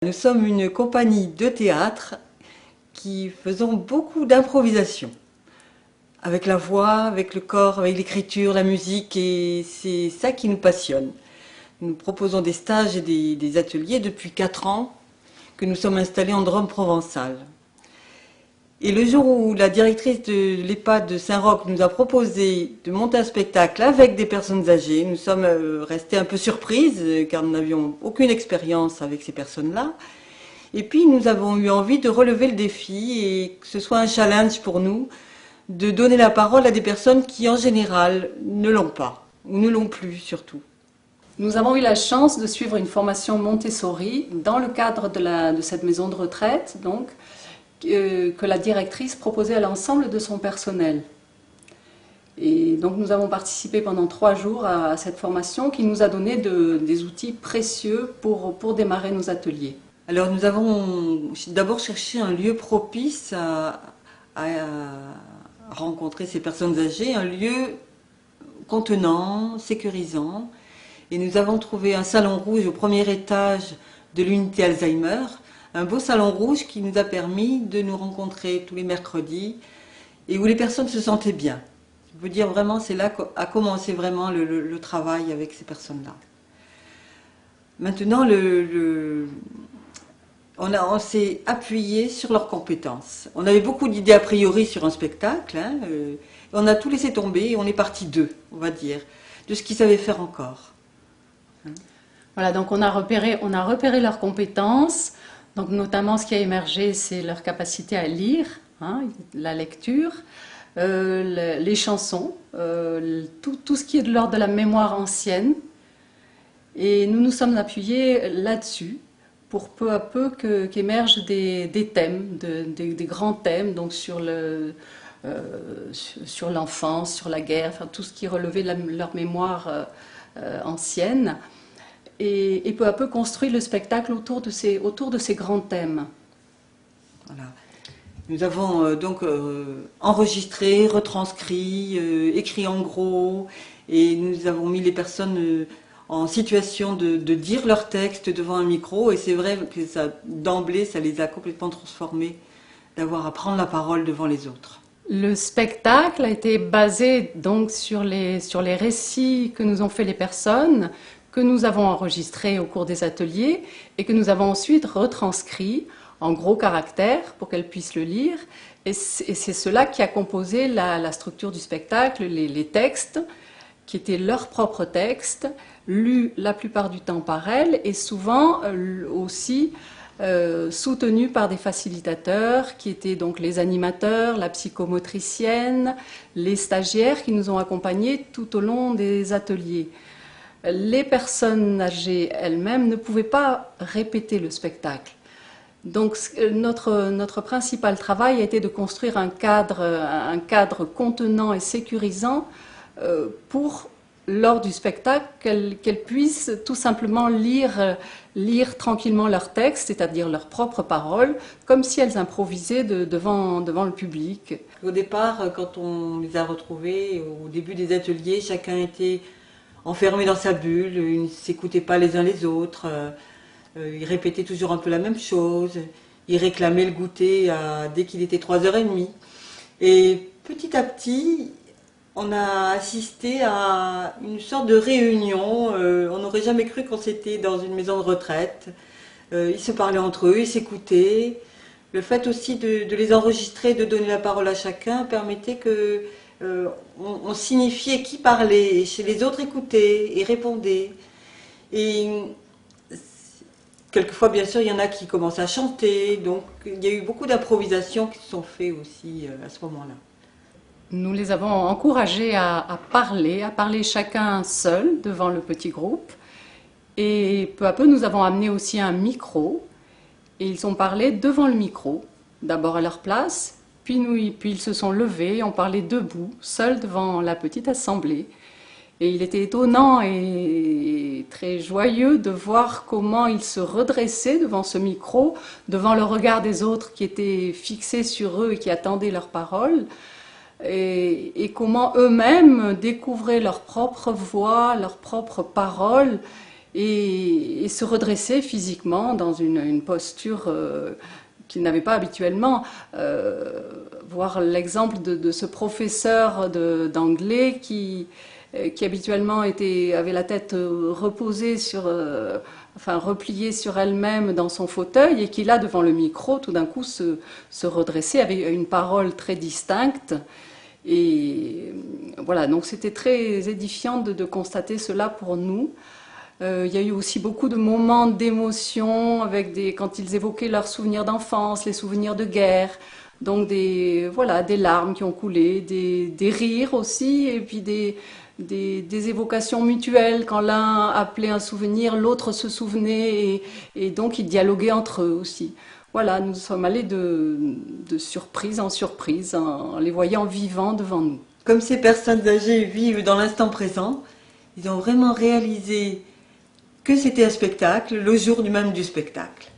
Nous sommes une compagnie de théâtre qui faisons beaucoup d'improvisation. Avec la voix, avec le corps, avec l'écriture, la musique, et c'est ça qui nous passionne. Nous proposons des stages et des ateliers depuis 4 ans que nous sommes installés en Drôme provençale. Et le jour où la directrice de l'EHPAD de Saint-Roch nous a proposé de monter un spectacle avec des personnes âgées, nous sommes restés un peu surprises car nous n'avions aucune expérience avec ces personnes-là. Et puis nous avons eu envie de relever le défi et que ce soit un challenge pour nous de donner la parole à des personnes qui en général ne l'ont pas, ou ne l'ont plus surtout. Nous avons eu la chance de suivre une formation Montessori dans le cadre de cette maison de retraite, donc, que la directrice proposait à l'ensemble de son personnel. Et donc nous avons participé pendant 3 jours à cette formation qui nous a donné des outils précieux pour démarrer nos ateliers. Alors nous avons d'abord cherché un lieu propice à rencontrer ces personnes âgées, un lieu contenant, sécurisant. Et nous avons trouvé un salon rouge au premier étage de l'unité Alzheimer, un beau salon rouge qui nous a permis de nous rencontrer tous les mercredis et où les personnes se sentaient bien. Je veux dire vraiment, c'est là qu'a commencé vraiment le travail avec ces personnes-là. Maintenant, on s'est appuyé sur leurs compétences. On avait beaucoup d'idées a priori sur un spectacle, on a tout laissé tomber et on est parti d'eux, on va dire, de ce qu'ils savaient faire encore. Voilà, donc on a repéré leurs compétences. Donc notamment ce qui a émergé, c'est leur capacité à lire, la lecture, les chansons, tout ce qui est de l'ordre de la mémoire ancienne. Et nous nous sommes appuyés là-dessus pour peu à peu qu'émergent des thèmes, des grands thèmes, donc sur l'enfance, sur la guerre, enfin, tout ce qui relevait de leur mémoire ancienne. Et peu à peu construit le spectacle autour de ces grands thèmes. Voilà. Nous avons donc enregistré, retranscrit, écrit en gros, et nous avons mis les personnes en situation de dire leur texte devant un micro, et c'est vrai que d'emblée, ça les a complètement transformés d'avoir à prendre la parole devant les autres. Le spectacle a été basé donc sur les récits que nous ont fait les personnes, que nous avons enregistrés au cours des ateliers et que nous avons ensuite retranscrits en gros caractères pour qu'elles puissent le lire. Et c'est cela qui a composé la structure du spectacle, les textes, qui étaient leurs propres textes, lus la plupart du temps par elles et souvent aussi soutenus par des facilitateurs qui étaient donc les animateurs, la psychomotricienne, les stagiaires qui nous ont accompagnés tout au long des ateliers. Les personnes âgées elles-mêmes ne pouvaient pas répéter le spectacle. Donc notre principal travail a été de construire un cadre contenant et sécurisant pour, lors du spectacle, qu'elles puissent tout simplement lire tranquillement leur texte, c'est-à-dire leurs propres paroles, comme si elles improvisaient devant le public. Au départ, quand on les a retrouvés, au début des ateliers, chacun était enfermés dans sa bulle, ils ne s'écoutaient pas les uns les autres, ils répétaient toujours un peu la même chose, ils réclamaient le goûter dès qu'il était 3h30. Et petit à petit, on a assisté à une sorte de réunion, on n'aurait jamais cru qu'on s'était dans une maison de retraite. Ils se parlaient entre eux, ils s'écoutaient. Le fait aussi de les enregistrer, de donner la parole à chacun, permettait que on signifiait qui parlait, et chez les autres écoutaient et répondaient. Et quelquefois, bien sûr, il y en a qui commencent à chanter, donc il y a eu beaucoup d'improvisations qui se sont faites aussi à ce moment-là. Nous les avons encouragés à parler chacun seul devant le petit groupe. Et peu à peu, nous avons amené aussi un micro, et ils ont parlé devant le micro, d'abord à leur place, puis ils se sont levés, ont parlé debout, seuls devant la petite assemblée. Et il était étonnant et très joyeux de voir comment ils se redressaient devant ce micro, devant le regard des autres qui étaient fixés sur eux et qui attendaient leurs paroles, et comment eux-mêmes découvraient leur propre voix, leurs propres paroles, et se redresser physiquement dans une posture qu'ils n'avaient pas habituellement. Voir l'exemple de ce professeur d'anglais qui habituellement avait la tête reposée enfin repliée sur elle-même dans son fauteuil, et qui là, devant le micro, tout d'un coup se redressait avec une parole très distincte. Et voilà, donc c'était très édifiant de constater cela pour nous. Il y a eu aussi beaucoup de moments d'émotion quand ils évoquaient leurs souvenirs d'enfance, les souvenirs de guerre. Donc voilà, des larmes qui ont coulé, des rires aussi, et puis des évocations mutuelles. Quand l'un appelait un souvenir, l'autre se souvenait, et donc ils dialoguaient entre eux aussi. Voilà, nous sommes allés de surprise en surprise, en les voyant vivants devant nous. Comme ces personnes âgées vivent dans l'instant présent, ils ont vraiment réalisé que c'était un spectacle le jour même du spectacle.